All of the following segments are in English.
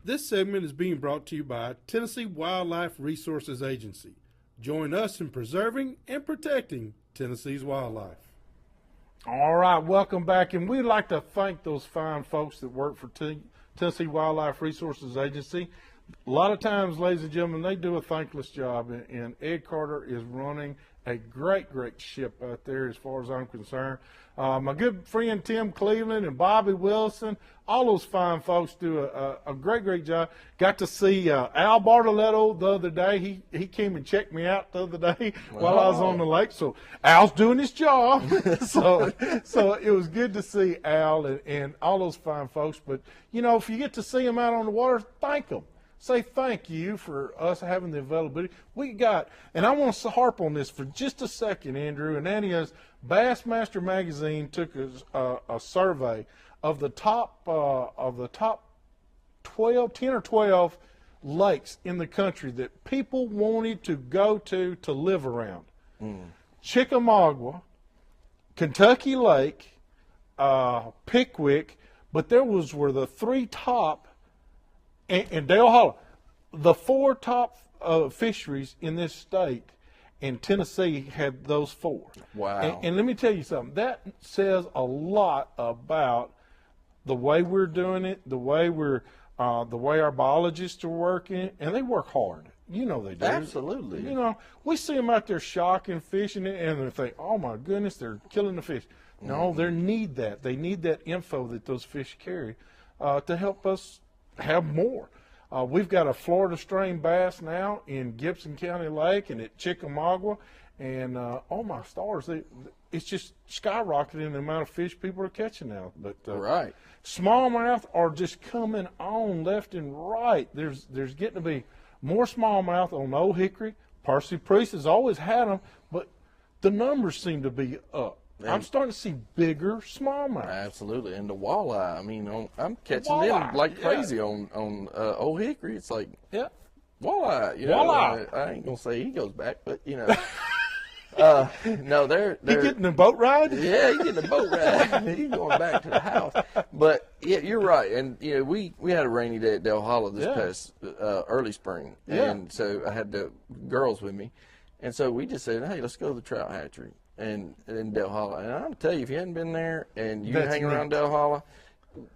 This segment is being brought to you by Tennessee Wildlife Resources Agency. Join us in preserving and protecting Tennessee's wildlife. All right, welcome back, and we'd like to thank those fine folks that work for Tennessee Wildlife Resources Agency. A lot of times, ladies and gentlemen, they do a thankless job, and Ed Carter is running a great ship out there as far as I'm concerned. My good friend Tim Cleveland and Bobby Wilson, all those fine folks do a great job. Got to see Al Bartoletto the other day. He came and checked me out the other day while I was on the lake. So Al's doing his job. so it was good to see Al and all those fine folks. But, you know, if you get to see them out on the water, thank them. Say thank you for us having the availability. We got, and I want to harp on this for just a second, Andrew, and that is Bassmaster Magazine took a survey of the top 12, 10 or 12 lakes in the country that people wanted to go to live around. Chickamauga, Kentucky Lake, Pickwick, but were the three top, and Dale Hollow, the four top fisheries in this state, and Tennessee had those four. Wow. And let me tell you something. That says a lot about the way we're doing it, the way our biologists are working, and they work hard. You know they do. Absolutely. You know, we see them out there shocking, fishing, and they think, oh my goodness, they're killing the fish. No, they need that. They need that info that those fish carry to help us have more. We've got a Florida strain bass now in Gibson County Lake and at Chickamauga, and oh my stars, it's just skyrocketing the amount of fish people are catching now. But right, smallmouth are just coming on left and right. There's getting to be more smallmouth on Old Hickory. Parsley Priest has always had them, but the numbers seem to be up. I'm starting to see bigger smallmouth. Absolutely, and the walleye. I mean, I'm catching Walleye, them like crazy on Old Hickory. It's like walleye. You know, Walleye. I ain't gonna say he goes back, but you know, no, they're He getting a boat ride? Yeah, he's getting a boat ride. He's going back to the house. But yeah, you're right. And you know, we had a rainy day at Dale Hollow this past early spring, and so I had the girls with me, and so we just said, hey, let's go to the trout hatchery. And in Dale Hollow. And I'll tell you, if you hadn't been there and you hang around Dale Hollow,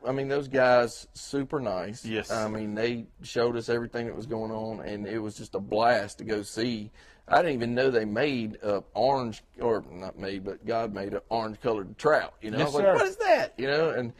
I mean, those guys, super nice. Yes. I mean, they showed us everything that was going on, and it was just a blast to go see. I didn't even know they made orange, or not made, but God made an orange-colored trout. You know, Yes, I was like, sir. what is that? You know, and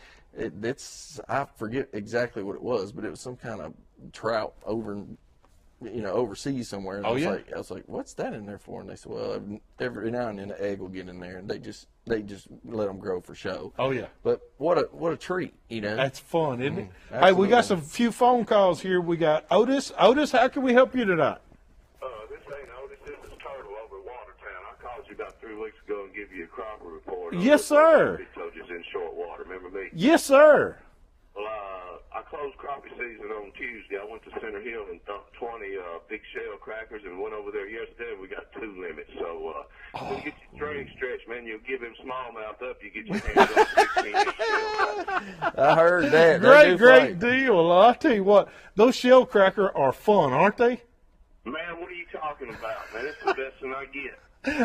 I forget exactly what it was, but it was some kind of trout overseas somewhere. And I was like, what's that in there for? And they said, well, every now and then an egg will get in there, and they just let them grow for show. Oh yeah. But what a treat, you know. That's fun, isn't it? Absolutely. Hey, we got some few phone calls here. We got Otis. Otis, how can we help you tonight? This ain't Otis. This is Turtle over at Watertown. I called you about 3 weeks ago and give you a cropper report. Yes, sir. I told you it's in short water. Remember me? Yes, sir. Well, I closed crappie season on Tuesday. I went to Center Hill and dumped 20 big shell crackers and went over there yesterday. We got 2 limits. So when you get your string stretched, man, you'll give him smallmouth up. You get your hands on 16-inch shell crackers. I heard that. Great deal. Well, I'll tell you what, those shell cracker are fun, aren't they? Man, what are you talking about, man? It's the best thing I get.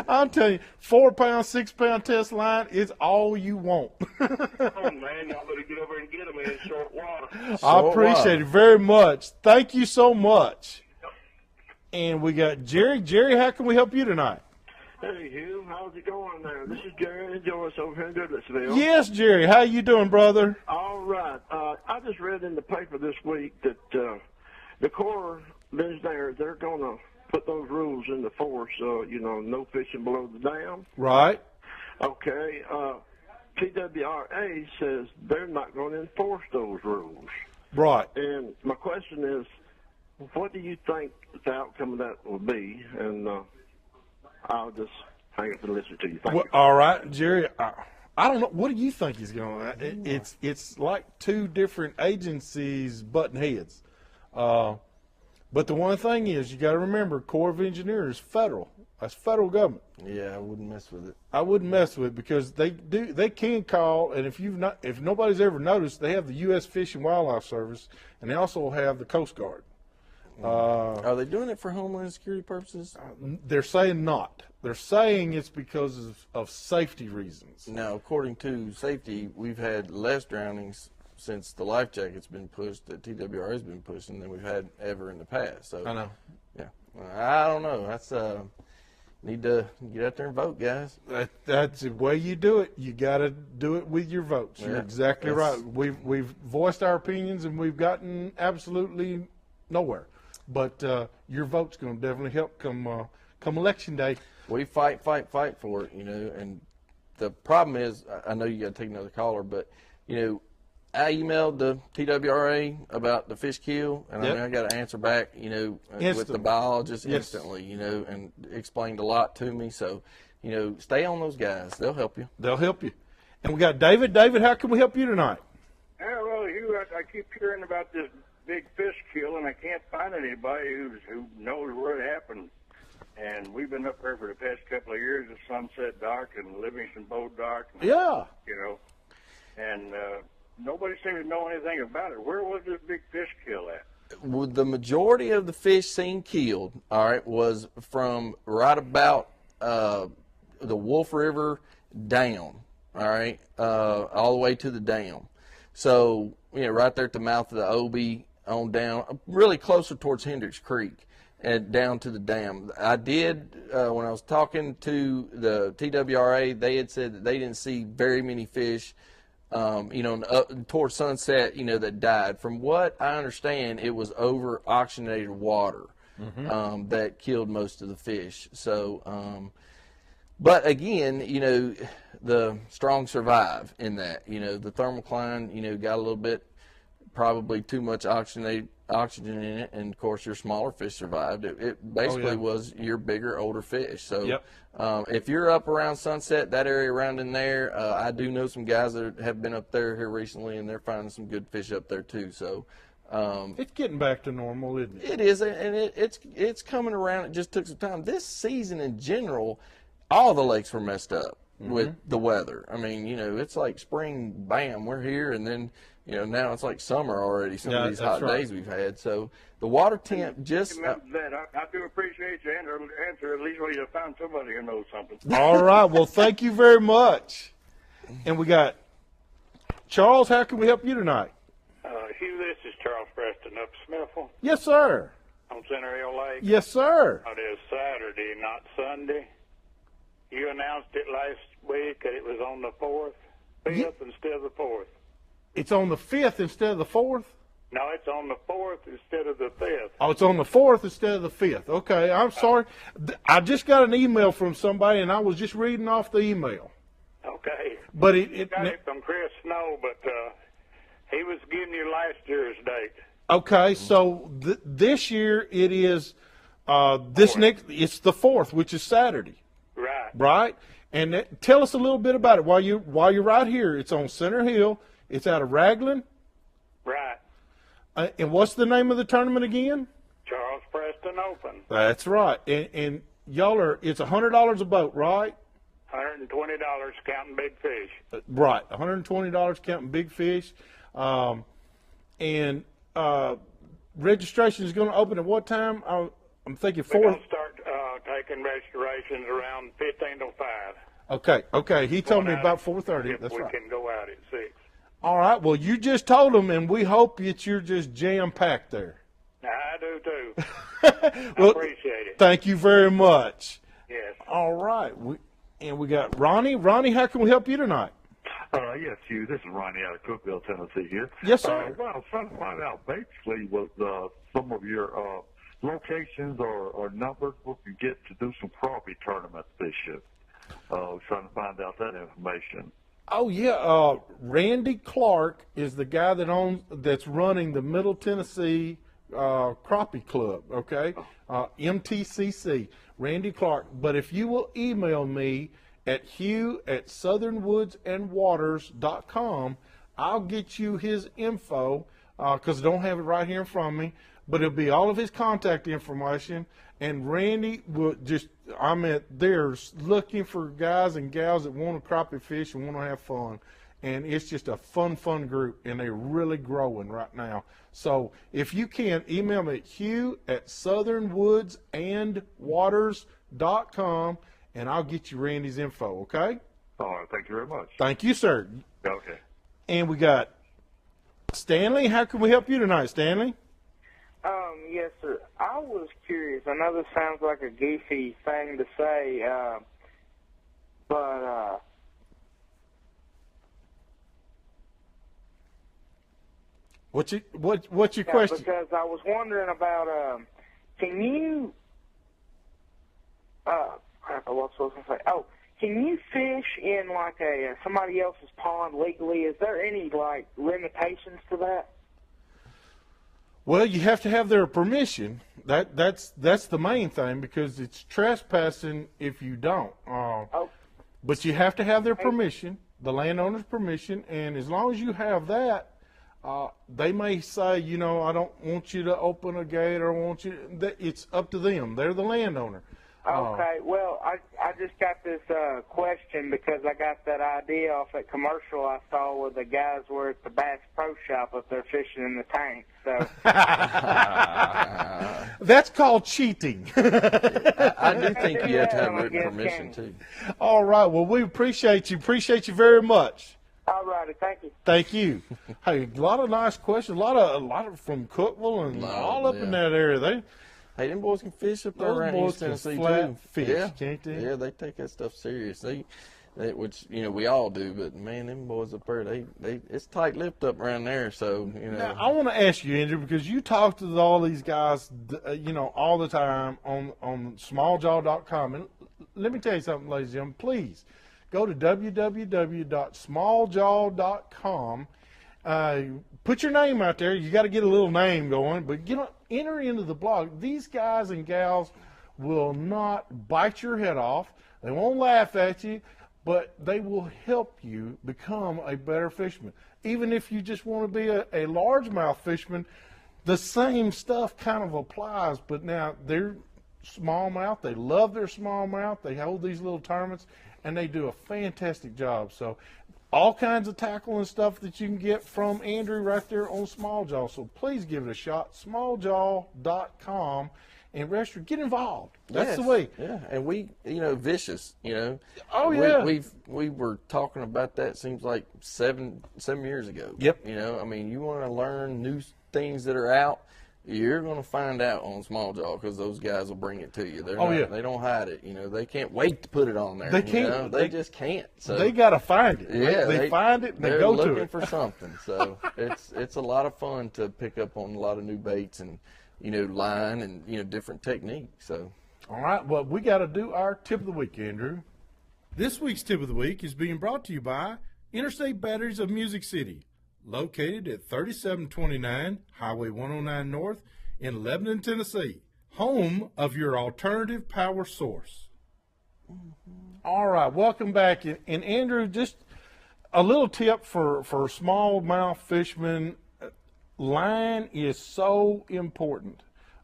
I'm telling you, 4-pound, 6-pound test line is all you want. Come on, man. Y'all better get over and get them in short water. I appreciate it very much. Thank you so much. And we got Jerry. Jerry, how can we help you tonight? Hey, Hugh. How's it going there? This is Jerry and Joyce over here in Goodlettsville. Yes, Jerry. How you doing, brother? All right. I just read in the paper this week that the Corps is there. They're going to put those rules into force, no fishing below the dam. Right. Okay. TWRA says they're not going to enforce those rules. Right. And my question is, what do you think the outcome of that will be? And I'll just hang up and listen to you. Thank you. All right, Jerry. I don't know. What do you think is going on? It's like two different agencies butting heads. But But the one thing is, you got to remember, Corps of Engineers, federal. That's federal government. Yeah, I wouldn't mess with it. I wouldn't mess with it because they can call, and if nobody's ever noticed, they have the U.S. Fish and Wildlife Service, and they also have the Coast Guard. Are they doing it for Homeland Security purposes? They're saying not. They're saying it's because of safety reasons. Now, according to safety, we've had less drownings since the life jacket's been pushed, that TWRA has been pushing, than we've had ever in the past. So I know. Yeah, I don't know. That's need to get out there and vote, guys. That's the way you do it. You got to do it with your votes. You're exactly right. We've voiced our opinions, and we've gotten absolutely nowhere. But your vote's going to definitely help come election day. We fight for it, and the problem is, I know you got to take another caller, but, I emailed the TWRA about the fish kill, and I got an answer back, with the biologist instantly, and explained a lot to me. So, stay on those guys. They'll help you. They'll help you. And we got David. David, how can we help you tonight? Yeah, well, Hugh, I keep hearing about this big fish kill, and I can't find anybody who knows where it happened. And we've been up there for the past couple of years at Sunset Dock and Livingston Boat Dock. And, and nobody seems to know anything about it. Where was this big fish kill at? Well, the majority of the fish seen killed, was from right about the Wolf River down, all the way to the dam. So, right there at the mouth of the Obie on down, really closer towards Hendricks Creek and down to the dam. I did, when I was talking to the TWRA, they had said that they didn't see very many fish, up towards Sunset, that died. From what I understand, it was over oxygenated water that killed most of the fish. So, but again, the strong survive in that. The thermocline, got a little bit, probably too much oxygen in it, and of course your smaller fish survived. It basically was your bigger, older fish. So if you're up around Sunset, that area around in there, I do know some guys that have been up there here recently, and they're finding some good fish up there too. So it's getting back to normal, isn't it? It is, and it's coming around. It just took some time. This season in general, all the lakes were messed up with the weather. I mean, it's like spring, bam, we're here, and then now it's like summer already, some of these hot days we've had. So the water temp just... I do appreciate your answer. At least you found somebody who knows something. All right. Well, thank you very much. And we got Charles. How can we help you tonight? Hugh, this is Charles Preston up Smithville. Yes, sir. On Center Hill Lake. Yes, sir. It is Saturday, not Sunday. You announced it last week that it was on the 5th instead of the 4th. It's on the 5th instead of the 4th? No, it's on the 4th instead of the 5th. Oh, it's on the 4th instead of the 5th. Okay, I'm sorry. I just got an email from somebody, and I was just reading off the email. Okay. But got it from Chris Snow, but he was giving you last year's date. Okay, so this year it is it's the 4th, which is Saturday. Right. Right? And tell us a little bit about it while you're right here. It's on Center Hill. It's out of Raglan. Right. And what's the name of the tournament again? Charles Preston Open. That's right. And y'all it's $100 a boat, right? $120 counting big fish. Right. $120 counting big fish. And registration is going to open at what time? I'm thinking 4. We're going to start taking registrations around 15 to 5. Okay. He told me about 4:30. That's right. We can go out at 6. All right. Well, you just told them, and we hope that you're just jam-packed there. I do, too. Well, I appreciate it. Thank you very much. Yes. All right. We got Ronnie. Ronnie, how can we help you tonight? Yes, Hugh. This is Ronnie out of Cookville, Tennessee here. Yes, sir. Well, I was trying to find out basically what some of your locations or numbers we could get to do some crappie tournaments this year. Trying to find out that information. Oh yeah, Randy Clark is the guy that's running the Middle Tennessee Crappie Club. Okay, MTCC. Randy Clark. But if you will email me at hugh@southernwoodsandwaters.com, I'll get you his info because I don't have it right here in front of me. but it'll be all of his contact information. And Randy will they're looking for guys and gals that want to crappie fish and want to have fun. And it's just a fun group, and they're really growing right now. So if you can, email me at hugh@southernwoodsandwaters.com, and I'll get you Randy's info, okay? All right, thank you very much. Thank you, sir. Okay. And we got Stanley. How can we help you tonight, Stanley? Yes, sir. I was curious. I know this sounds like a goofy thing to say, but what's your question? Because I was wondering about can you crap, I was supposed to say. Oh, can you fish in like somebody else's pond legally? Is there any like limitations to that? Well, you have to have their permission. That's the main thing, because it's trespassing if you don't. But you have to have their permission, the landowner's permission, and as long as you have that, they may say, I don't want you to open a gate or want you. It's up to them. They're the landowner. Okay, well, I just got this question because I got that idea off that commercial I saw where the guys were at the Bass Pro Shop up there fishing in the tank. So that's called cheating. I do think you have to have written permission too. All right. Well, we appreciate you. Appreciate you very much. All righty. Thank you. Thank you. Hey, a lot of nice questions. A lot of from Cookville and all up in that area. Hey, them boys can fish up there around East Tennessee too. Fish, can't they? Yeah, they take that stuff serious. Which we all do, but man, them boys up there, they it's tight-lipped up around there. So Now, I want to ask you, Andrew, because you talk to all these guys, all the time on smalljaw.com, and let me tell you something, ladies and gentlemen. Please go to www.smalljaw.com. Put your name out there. You got to get a little name going, but enter into the blog. These guys and gals will not bite your head off. They won't laugh at you, but they will help you become a better fisherman. Even if you just want to be a largemouth fisherman, the same stuff kind of applies, but now they're smallmouth. They love their smallmouth. They hold these little tournaments, and they do a fantastic job. So all kinds of tackle and stuff that you can get from Andrew right there on Small Jaw. So please give it a shot, smalljaw.com, and rest, get involved. That's the way. Yeah, and we, Vicious, Oh, yeah. We were talking about that, seems like seven years ago. Yep. You want to learn new things that are out, you're going to find out on Small Jaw, because those guys will bring it to you. They don't hide it. They can't wait to put it on there. They can't. They just can't. So they got to find it. Yeah, they find it and they go to it. They're looking for something. So it's a lot of fun to pick up on a lot of new baits and line and different techniques. So all right, well, we got to do our tip of the week, Andrew. This week's tip of the week is being brought to you by Interstate Batteries of Music City, located at 3729 Highway 109 North in Lebanon, Tennessee, home of your alternative power source. All right, welcome back. And Andrew, just a little tip for smallmouth fishermen. Line is so important.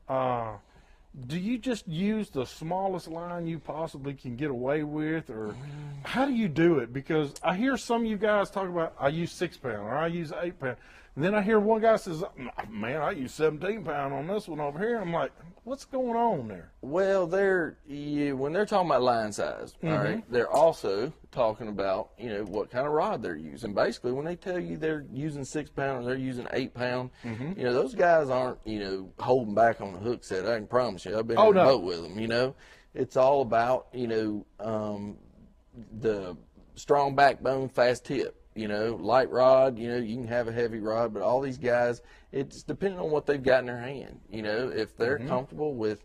Do you just use the smallest line you possibly can get away with, or how do you do it? Because I hear some of you guys talk about, I use 6-pound or I use 8-pound. And then I hear one guy says, man, I use 17-pound on this one over here. I'm like, what's going on there? Well, when they're talking about line size, all right, they're also talking about, what kind of rod they're using. Basically, when they tell you they're using 6-pound or they're using 8-pound, those guys aren't, holding back on the hook set. I can promise you. I've been in the boat with them, It's all about, the strong backbone, fast tip. Light rod, you can have a heavy rod, but all these guys, it's depending on what they've got in their hand. If they're comfortable with,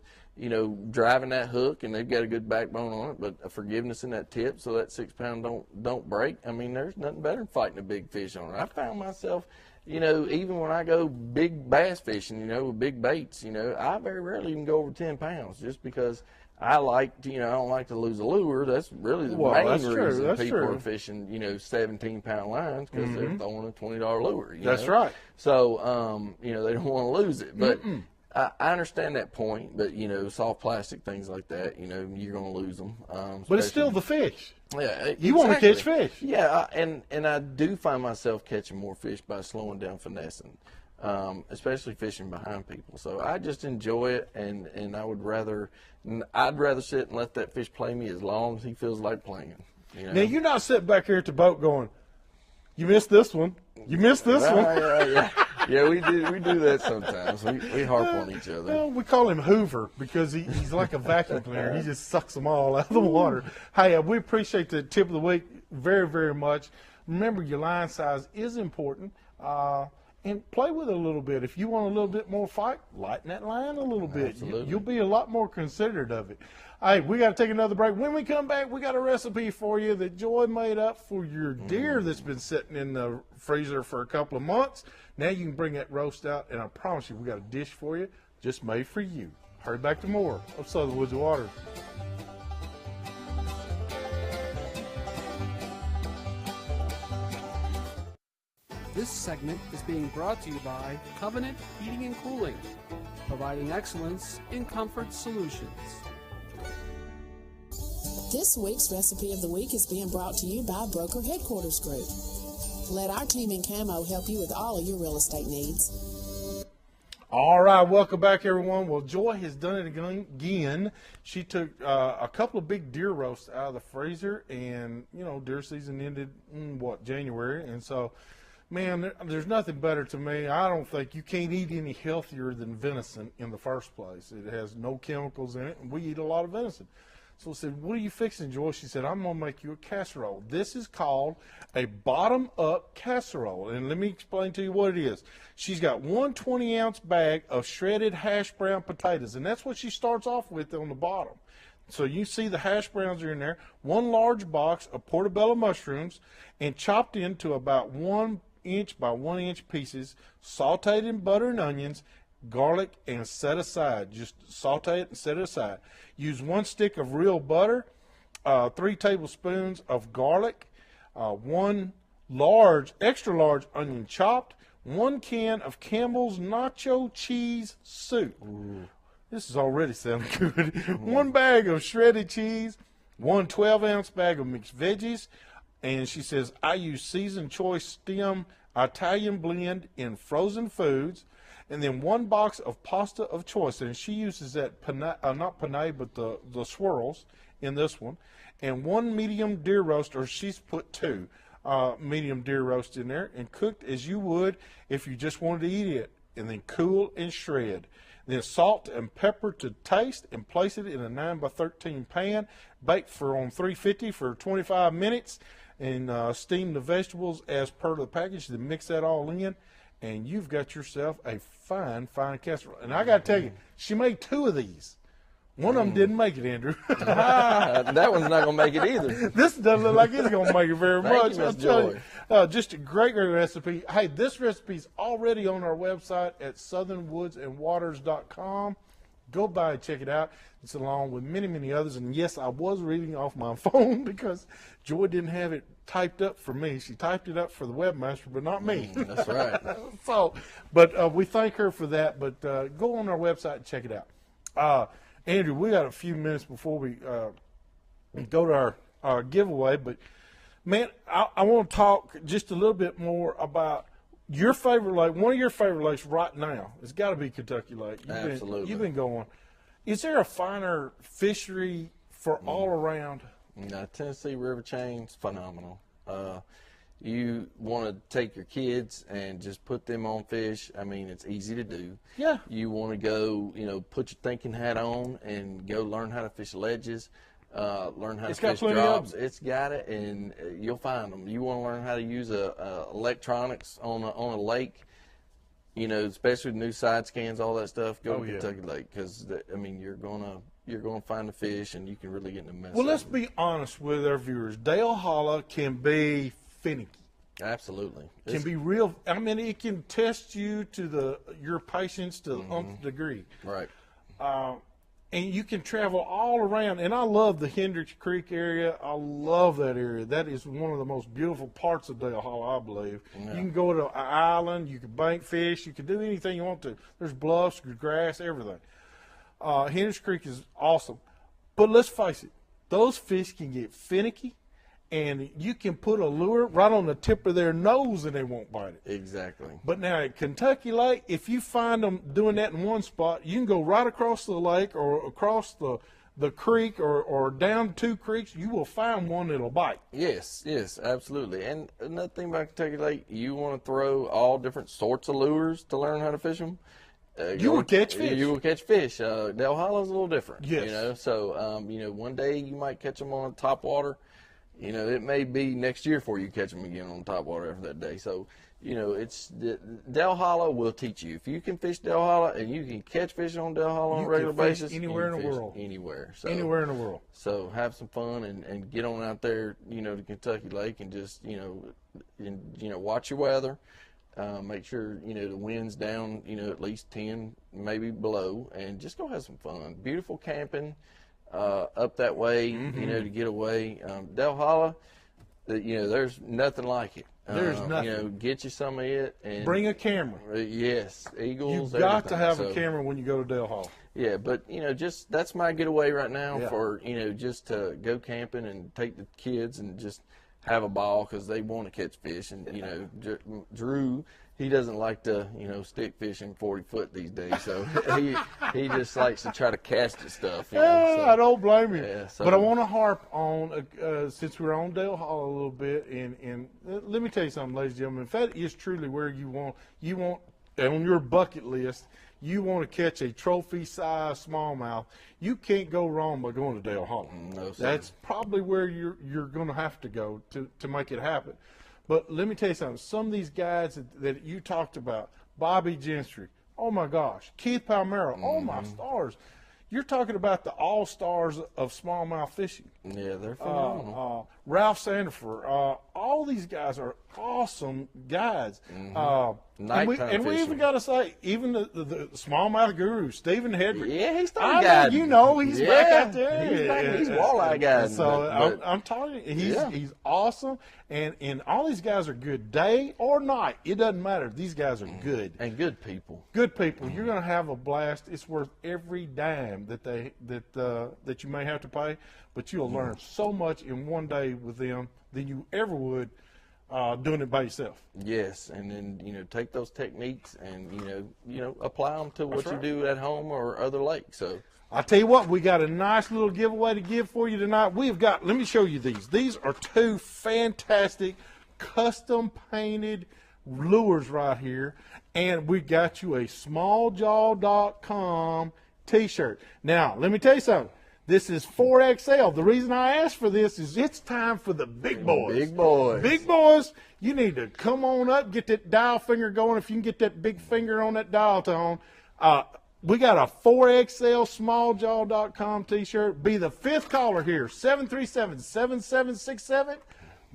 driving that hook and they've got a good backbone on it, but a forgiveness in that tip so that 6-pound don't break. There's nothing better than fighting a big fish on it. I found myself, even when I go big bass fishing, with big baits, I very rarely even go over 10 pounds just because I like to, I don't like to lose a lure. That's really the main reason people are fishing, 17-pound lines, because they're throwing a $20 lure. That's right. So, they don't want to lose it. But I understand that point, but soft plastic things like that, you're going to lose them. But it's still the fish. Yeah, you want to catch fish. Yeah, and I do find myself catching more fish by slowing down finessing, especially fishing behind people. So I just enjoy it, and I'd rather sit and let that fish play me as long as he feels like playing. Now you're not sitting back here at the boat going, "You missed this one. You missed this one." Yeah, we do that sometimes. We harp on each other. Well, we call him Hoover because he's like a vacuum cleaner. He just sucks them all out of the water. Hey, we appreciate the tip of the week very, very much. Remember, your line size is important. And play with it a little bit. If you want a little bit more fight, lighten that line a little bit. You'll be a lot more considerate of it. Hey, we got to take another break. When we come back, we got a recipe for you that Joy made up for your deer that's been sitting in the freezer for a couple of months. Now you can bring that roast out, and I promise you, we got a dish for you just made for you. Hurry back to more of Southern Woods and Waters. This segment is being brought to you by Covenant Heating and Cooling, providing excellence in comfort solutions. This week's Recipe of the Week is being brought to you by Broker Headquarters Group. Let our team in Camo help you with all of your real estate needs. All right, welcome back, everyone. Well, Joy has done it again. She took a couple of big deer roasts out of the freezer, and, deer season ended in, January, and so, man, there's nothing better to me. I don't think you can't eat any healthier than venison in the first place. It has no chemicals in it, and we eat a lot of venison. So I said, what are you fixing, Joy? She said, I'm going to make you a casserole. This is called a bottom-up casserole. And let me explain to you what it is. She's got one 20-ounce bag of shredded hash brown potatoes, and that's what she starts off with on the bottom. So you see the hash browns are in there. One large box of portobello mushrooms, and chopped into about 1 inch by 1 inch pieces, sauteed in butter and onions, garlic, and set aside. Just saute it and set it aside. Use 1 stick of real butter, 3 tablespoons of garlic, 1 extra large onion chopped, 1 can of Campbell's nacho cheese soup. Ooh. This is already sounding good. 1 bag of shredded cheese, 1 12-ounce bag of mixed veggies, and she says, I use seasoned choice stem Italian blend in frozen foods, and then 1 box of pasta of choice, and she uses that not penne, but the swirls in this one, and 1 medium deer roast, or she's put 2 medium deer roast in there, and cooked as you would if you just wanted to eat it, and then cool and shred. Then salt and pepper to taste, and place it in a 9 by 13 pan. Bake on 350 for 25 minutes, and steam the vegetables as per the package. Then mix that all in, and you've got yourself a fine casserole. And I got to tell you, she made 2 of these. One of them didn't make it, Andrew. That one's not going to make it either. This doesn't look like it's going to make it very much. I'll tell you. Just a great recipe. Hey, this recipe's already on our website at southernwoodsandwaters.com. Go by and check it out. It's along with many, many others. And yes, I was reading off my phone because Joy didn't have it typed up for me. She typed it up for the webmaster, but not me. That's right. But we thank her for that. But go on our website and check it out. Andrew, we got a few minutes before we go to our giveaway. But, man, I want to talk just a little bit more about your favorite lake. One of your favorite lakes right now has got to be Kentucky Lake. Absolutely. You've been going. Is there a finer fishery for all around? Tennessee River chain's phenomenal. You want to take your kids and just put them on fish. I mean, it's easy to do. Yeah. You want to go, put your thinking hat on and go learn how to fish ledges, learn how to fish drops. It's got it, and you'll find them. You want to learn how to use electronics on a lake, especially with new side scans, all that stuff. Go to Kentucky Lake because you're gonna find the fish, and you can really get in the mess. Well, let's be honest with our viewers. Dale Hollow can be finicky. Absolutely. It can be real. It can test you to your patience to the nth degree. Right. and you can travel all around. And I love the Hendricks Creek area. I love that area. That is one of the most beautiful parts of Dale Hollow, I believe. Yeah. You can go to an island. You can bank fish. You can do anything you want to. There's bluffs, grass, everything. Hendricks Creek is awesome. But let's face it, those fish can get finicky, and you can put a lure right on the tip of their nose and they won't bite it. Exactly. But now at Kentucky Lake, if you find them doing that in one spot, you can go right across the lake or across the creek or down 2 creeks. You will find one that'll bite. Yes, absolutely. And another thing about Kentucky Lake, you want to throw all different sorts of lures to learn how to fish them. You will catch fish. You will catch fish. Dale Hollow's a little different. Yes. So, one day you might catch them on top water. It may be next year before you catch them again on top water after that day. So, it's Dale Hollow will teach you. If you can fish Dale Hollow and you can catch fish on Dale Hollow on a regular basis, anywhere in the world. Anywhere. So, anywhere in the world. So have some fun and get on out there, to Kentucky Lake and just, watch your weather. Make sure, the wind's down, at least 10, maybe below, and just go have some fun. Beautiful camping up that way, to get away. Dale Hollow, there's nothing like it. There's nothing. Get you some of it. And bring a camera. Yes, eagles. You've got to have a camera when you go to Dale Hollow. Yeah, but, just that's my getaway right now for, just to go camping and take the kids and just have a ball because they want to catch fish. And, Drew, he doesn't like to, stick fishing 40 foot these days. So he just likes to try to cast at stuff. So, I don't blame you. Yeah, so. But I want to harp on, since we're on Dale Hollow a little bit, and let me tell you something, ladies and gentlemen. If that is truly where you want on your bucket list, you want to catch a trophy-sized smallmouth, you can't go wrong by going to Dale Hollow. No, sir. That's probably where you're going to have to go to make it happen. But let me tell you something. Some of these guys that you talked about, Bobby Gentry, oh my gosh, Keith Palmero, oh my stars. You're talking about the all-stars of smallmouth fishing. Yeah, they're phenomenal. Ralph Sandifer. All these guys are awesome guys. And we even got to say, even the smallmouth guru, Stephen Hedrick. Yeah, he's starting guy. He's back out there. He's walleye guy. So I'm telling you, he's awesome. And all these guys are good day or night. It doesn't matter. These guys are good. And good people. Good people. You're going to have a blast. It's worth every dime that you may have to pay, but you'll learn so much in one day with them than you ever would doing it by yourself. Yes, and then take those techniques and apply them to what you do at home or other lakes. So I tell you what, we got a nice little giveaway to give for you tonight. Let me show you these. These are 2 fantastic custom painted lures right here, and we got you a smalljaw.com t-shirt. Now, let me tell you something. This is 4XL. The reason I asked for this is it's time for the big boys. Big boys. Big boys, you need to come on up, get that dial finger going. If you can get that big finger on that dial tone. We got a 4XL smalljaw.com t-shirt. Be the 5th caller here, 737-7767.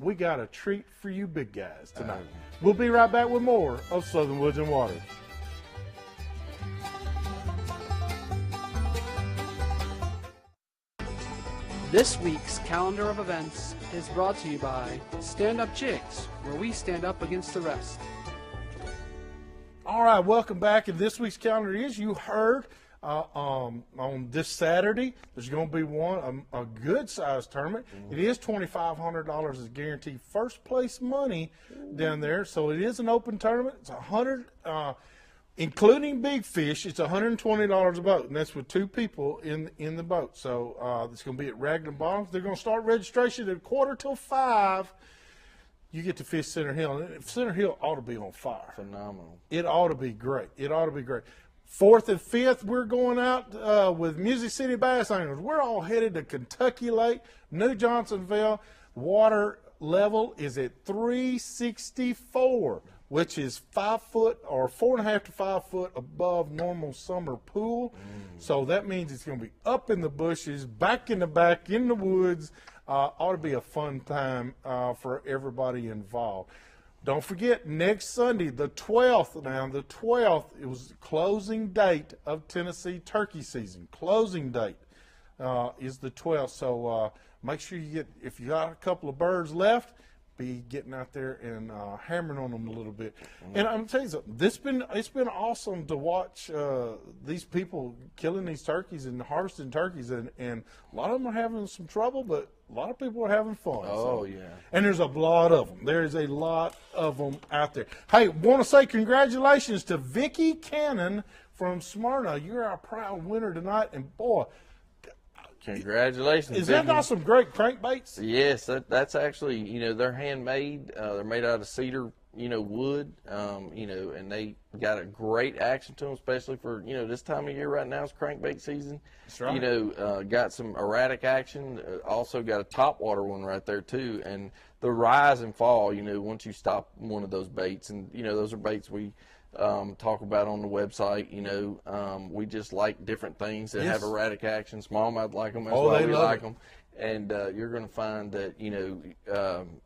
We got a treat for you big guys tonight. We'll be right back with more of Southern Woods and Water. This week's calendar of events is brought to you by Stand Up Chicks, where we stand up against the rest. All right, welcome back. And this week's calendar is, you heard, on this Saturday, there's going to be a good-sized tournament. It is $2,500 is guaranteed first place money down there. So it is an open tournament. It's including big fish, it's $120 a boat, and that's with 2 people in the boat. So it's going to be at Raglan Bottoms. They're going to start registration at 4:45. You get to fish Center Hill, and Center Hill ought to be on fire. Phenomenal. It ought to be great. 4th and 5th, we're going out with Music City Bass Anglers. We're all headed to Kentucky Lake, New Johnsonville. Water level is at 364. Which is 5 foot or 4.5 to 5 foot above normal summer pool. So that means it's going to be up in the bushes, back in the woods. Ought to be a fun time for everybody involved. Don't forget, next Sunday, the 12th, it was the closing date of Tennessee turkey season. Closing date is the 12th. So make sure if you got a couple of birds left, be getting out there and hammering on them a little bit. And I'm going to tell you something, it's been awesome to watch these people killing these turkeys and harvesting turkeys. And a lot of them are having some trouble, but a lot of people are having fun. Oh, yeah. And there's a lot of them. There's a lot of them out there. Hey, want to say congratulations to Vicki Cannon from Smyrna. You're our proud winner tonight. And, boy, congratulations. Is that not some great crankbaits? Yes, that's actually, they're handmade. They're made out of cedar, wood, and they got a great action to them, especially for, this time of year right now is crankbait season. That's right. Got some erratic action. Also got a topwater one right there, too. And the rise and fall, once you stop one of those baits, and, those are baits we talk about on the website. We just like different things that have erratic action. Smallmouth like them, that's why we like them. And you're going to find that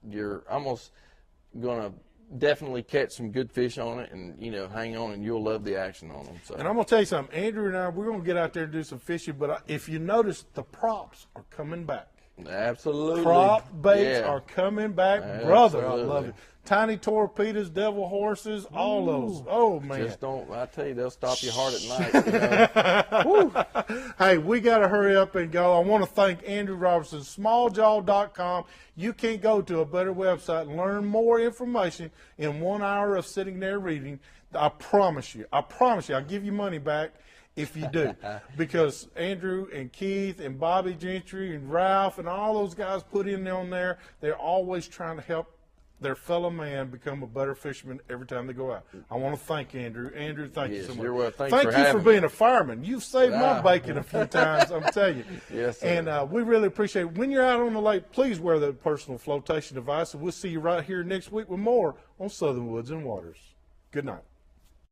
you're almost going to definitely catch some good fish on it, and hang on, and you'll love the action on them. So. And I'm going to tell you something, Andrew and I, we're going to get out there and do some fishing, but if you notice, the props are coming back. Absolutely. Prop baits are coming back. Absolutely. Brother, I love it. Tiny torpedoes, devil horses, all those. Oh, man. Just don't, I tell you, they'll stop your heart at night. Hey, we got to hurry up and go. I want to thank Andrew Robertson, smalljaw.com. You can go to a better website and learn more information in 1 hour of sitting there reading. I promise you, I'll give you money back if you do. Because Andrew and Keith and Bobby Gentry and Ralph and all those guys put in on there, they're always trying to help their fellow man become a better fisherman every time they go out. I want to thank Andrew. Andrew, thank you so much. You're welcome. Thank you for being a fireman. You've saved my bacon a few times, I'm telling you. Yes, sir. And we really appreciate it. When you're out on the lake, please wear the personal flotation device, and we'll see you right here next week with more on Southern Woods and Waters. Good night.